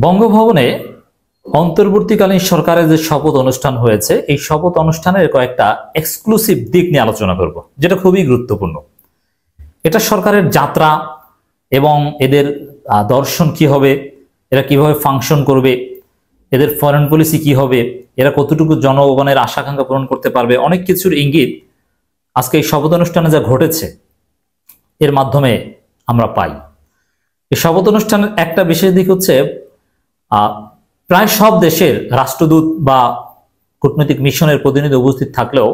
বঙ্গভবনে অন্তর্বর্তীকালীন সরকারের যে শপথ অনুষ্ঠান হয়েছে, এই শপথ অনুষ্ঠানের কয়েকটা এক্সক্লুসিভ দিক নিয়ে আলোচনা করব, যেটা খুবই গুরুত্বপূর্ণ। এটা সরকারের যাত্রা এবং এদের দর্শন কি হবে, এরা কিভাবে ফাংশন করবে, এদের ফরেন পলিসি কি হবে, এরা কতটুকু জনগণের আশাকাঙ্ক্ষা পূরণ করতে পারবে, অনেক কিছুর ইঙ্গিত আজকে এই শপথ অনুষ্ঠানে যা ঘটেছে এর মাধ্যমে আমরা পাই। এই শপথ অনুষ্ঠানের একটা বিশেষ দিক হচ্ছে প্রায় সব দেশের রাষ্ট্রদূত বা কূটনৈতিক মিশনের প্রতিনিধি উপস্থিত থাকলেও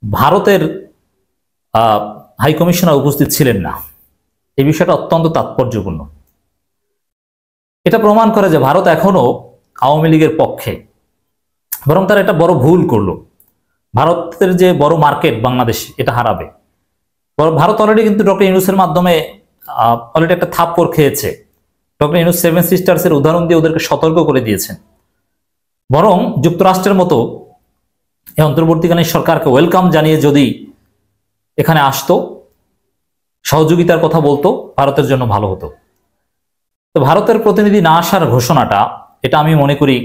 ভারতের হাই কমিশনার উপস্থিত ছিলেন না। এই বিষয়টা অত্যন্ত তাৎপর্যপূর্ণ। এটা প্রমাণ করে যে ভারত এখনো আওয়ামী লীগের পক্ষে, বরং তারা একটা বড় ভুল করলো। ভারতের যে বড় মার্কেট বাংলাদেশ, এটা হারাবে। ভারত অলরেডি কিন্তু ডক্টর ইউনূসের মাধ্যমে অলরেডি একটা থাপ্পড় খেয়েছে। ডক্টর ইউনূস সেভেন সিস্টার্সের উদাহরণ দিয়ে ওদেরকে সতর্ক করে দিয়েছেন। বরং যুক্তরাষ্ট্রের মতো এই অন্তর্বর্তীকালীন সরকারকে ওয়েলকাম জানিয়ে যদি এখানে আসতো, সহযোগিতার কথা বলতো, ভারতের জন্য ভালো হতো। তো ভারতের প্রতিনিধি না আসার ঘোষণাটা, এটা আমি মনে করি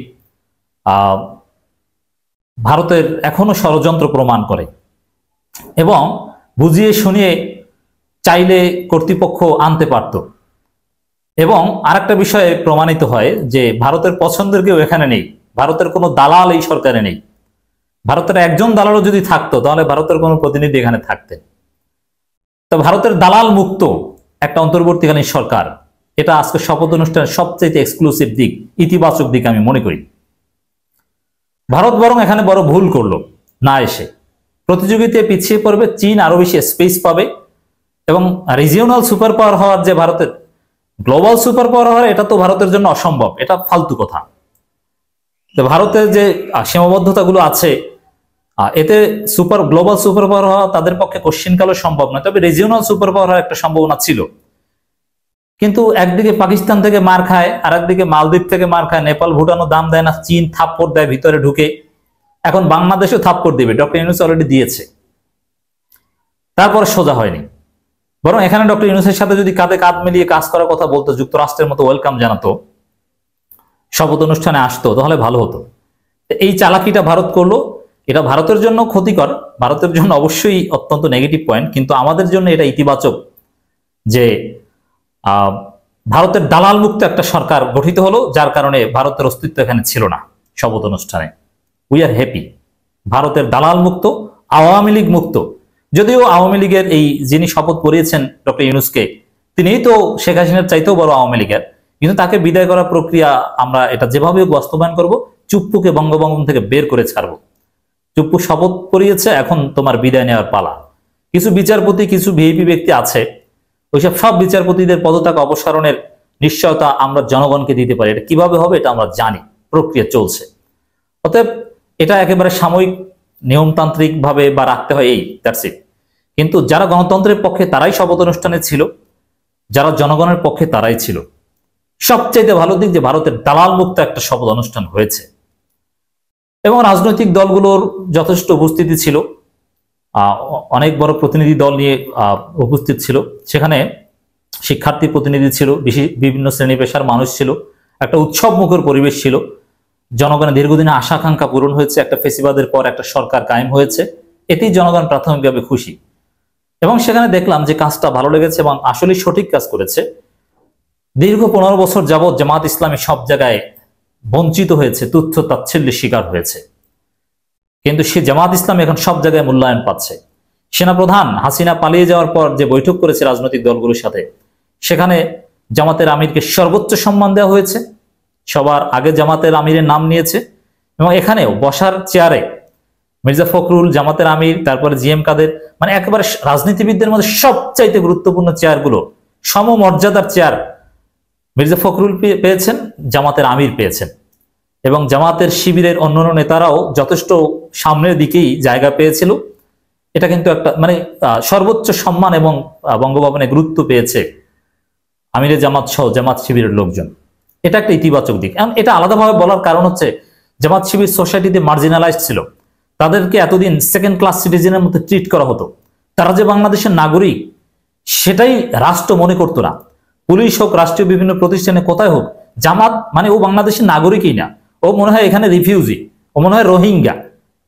ভারতের এখনো ষড়যন্ত্র প্রমাণ করে এবং বুঝিয়ে শুনিয়ে চাইলে কর্তৃপক্ষ আনতে পারত। এবং আরেকটা বিষয়ে প্রমাণিত হয় যে ভারতের পছন্দের কেউ এখানে নেই, ভারতের কোনো দালাল এই সরকারে নেই। ভারতের একজন দালালও যদি থাকতো তাহলে ভারতের কোনো প্রতিনিধি এখানে থাকতেন। তো ভারতের দালাল মুক্ত একটা অন্তর্বর্তীকালীন সরকার, এটা আজকে শপথ অনুষ্ঠানের সবচেয়ে এক্সক্লুসিভ দিক, ইতিবাচক দিক আমি মনে করি। ভারত বরং এখানে বড় ভুল করলো না এসে। প্রতিযোগিতায় পিছিয়ে পড়বে, চীন আরো বেশি স্পেস পাবে এবং রিজিওনাল সুপার পাওয়ার হওয়ার যে ভারতের গ্লোবাল সুপার পাওয়ার হওয়ার, এটা তো ভারতের জন্য অসম্ভব, এটা ফালতু কথা। তো ভারতের যে সীমাবদ্ধতাগুলো আছে, এতে গ্লোবাল সুপার পাওয়ার হওয়া তাদের পক্ষে কোশ্চিনকালও সম্ভব নয়। তবে রিজিওনাল সুপার পাওয়ার হওয়ার একটা সম্ভাবনা ছিল। কিন্তু একদিকে পাকিস্তান থেকে মার খায়, আর একদিকে মালদ্বীপ থেকে মার খায়, নেপাল ভুটানও দাম দেয় না, চীন থাপ্পড় দেয় ভিতরে ঢুকে, এখন বাংলাদেশও থাপ্পড় দিবে। ডক্টর ইউনূস অলরেডি দিয়েছে, তারপর সোজা হয়নি। বরং এখানে ডক্টর ইউনূসের সাথে যদি কাঁধে কাঁধ মিলিয়ে কাজ করার কথা বলতো, যুক্তরাষ্ট্রের মতো ওয়েলকাম জানাতো, শপথ অনুষ্ঠানে আসতো, তাহলে ভালো হতো। এই চালাকিটা ভারত করলো, এটা ভারতের জন্য ক্ষতিকর, ভারতের জন্য অবশ্যই অত্যন্ত নেগেটিভ পয়েন্ট, কিন্তু আমাদের জন্য এটা ইতিবাচক যে ভারতের দালাল মুক্ত একটা সরকার গঠিত হলো, যার কারণে ভারতের অস্তিত্ব এখানে ছিল না শপথ অনুষ্ঠানে। We are happy. ভারতের দালাল মুক্ত, আওয়ামী লীগ মুক্ত। যদিও আওয়ামী লীগের এই যিনি শপথ করিয়েছেন ডক্টর ইউনূসকে, তিনিই তো শেখ হাসিনার চাইতেও বড় আওয়ামী লীগের, কিন্তু তাকে বিদায় করার প্রক্রিয়া আমরা এটা যেভাবে বাস্তবায়ন করব, চুপ্পুকে বঙ্গভবন থেকে বের করে ছাড়বো। চুপ্পু শপথ করিয়েছে, এখন তোমার বিদায় নেওয়ার পালা। কিছু বিচারপতি, কিছু ভিআইপি ব্যক্তি আছে, ওইসব সব বিচারপতিদের পদত্যাগ অপসারণের নিশ্চয়তা আমরা জনগণকে দিতে পারি। এটা কিভাবে হবে এটা আমরা জানি, প্রক্রিয়া চলছে। অতএব এটা একেবারে সাময়িক নিয়মতান্ত্রিক ভাবে বা রাখতে হয়, এই দ্যাটস ইট। কিন্তু যারা গণতন্ত্রের পক্ষে তারাই শপথ অনুষ্ঠানে ছিল, যারা জনগণের পক্ষে তারাই ছিল। সবচাইতে ভালো দিক যে ভারতের দালাল মুক্ত একটা শপথ অনুষ্ঠান হয়েছে এবং রাজনৈতিক দলগুলোর যথেষ্ট উপস্থিতি ছিল। অনেক বড় প্রতিনিধি দল নিয়ে উপস্থিত ছিল। সেখানে শিক্ষার্থী প্রতিনিধি ছিল, বিভিন্ন শ্রেণী পেশার মানুষ ছিল, একটা উৎসব মুখর পরিবেশ ছিল। জনগণের দীর্ঘদিনের আশা আকাঙ্ক্ষা পূরণ হয়েছে, একটা ফেসিবাদের পর একটা সরকার কায়েম হয়েছে, এতেই জনগণ প্রাথমিকভাবে খুশি। এবং সেখানে দেখলাম যে কাজটা ভালো লেগেছে এবং আসলে সঠিক কাজ করেছে। দীর্ঘ 15 বছর যাবৎ জামাত ইসলামী সব জায়গায় বঞ্চিত হয়েছে, তুচ্ছ তাচ্ছিল্যের শিকার হয়েছে, কিন্তু সে জামাত ইসলাম এখন সব জায়গায় মূল্যায়ন পাচ্ছে। সেনাপ্রধান হাসিনা পালিয়ে যাওয়ার পর যে বৈঠক করেছে রাজনৈতিক দলগুলোর সাথে, সেখানে জামাতের আমিরকে সর্বোচ্চ সম্মান দেওয়া হয়েছে, সবার আগে জামাতের আমিরের নাম নিয়েছে। এবং এখানেও বসার চেয়ারে মির্জা ফখরুল, জামাতের আমির, তারপরে জিএম কাদের, মানে একেবারে রাজনীতিবিদদের মধ্যে সবচাইতে গুরুত্বপূর্ণ চেয়ারগুলো, সমমর্যাদার চেয়ার মির্জা ফখরুল পেয়েছেন, জামাতের আমির পেয়েছেন। এবং জামাতের শিবিরের অন্যান্য নেতারাও যথেষ্ট সামনের দিকেই জায়গা পেয়েছিল। এটা কিন্তু একটা মানে সর্বোচ্চ সম্মান এবং বঙ্গভবনে গুরুত্ব পেয়েছে আমিরে জামাত সহ জামাত শিবিরের লোকজন। এটা একটা ইতিবাচক দিক। এবং এটা আলাদাভাবে বলার কারণ হচ্ছে জামাত শিবির সোসাইটিতে মার্জিনালাইজড ছিল, তাদেরকে এতদিন সেকেন্ড ক্লাস সিটিজেনের মতো ট্রিট করা হতো। তারা যে বাংলাদেশের নাগরিক সেটাই রাষ্ট্র মনে করতো না। পুলিশ হোক, রাষ্ট্রীয় বিভিন্ন প্রতিষ্ঠানে কোথায় হোক, জামাত মানে ও বাংলাদেশের নাগরিকই না, ও মনে হয় এখানে রিফিউজি, ও মনে হয় রোহিঙ্গা,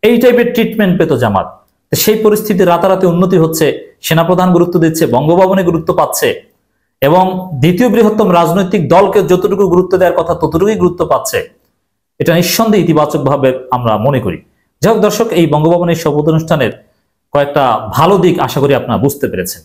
এই টাইপের ট্রিটমেন্ট পেত জামাত। সেই পরিস্থিতি রাতারাতি উন্নতি হচ্ছে, সেনাপ্রধান গুরুত্ব দিচ্ছে, বঙ্গভবনে গুরুত্ব পাচ্ছে, এবং দ্বিতীয় বৃহত্তম রাজনৈতিক দলকে যতটুকু গুরুত্ব দেওয়ার কথা ততটুকুই গুরুত্ব পাচ্ছে। এটা নিঃসন্দেহে ইতিবাচক ভাবে আমরা মনে করি। যাই হোক দর্শক, এই বঙ্গভবনের শপথ অনুষ্ঠানের কয়েকটা ভালো দিক আশা করি আপনারা বুঝতে পেরেছেন।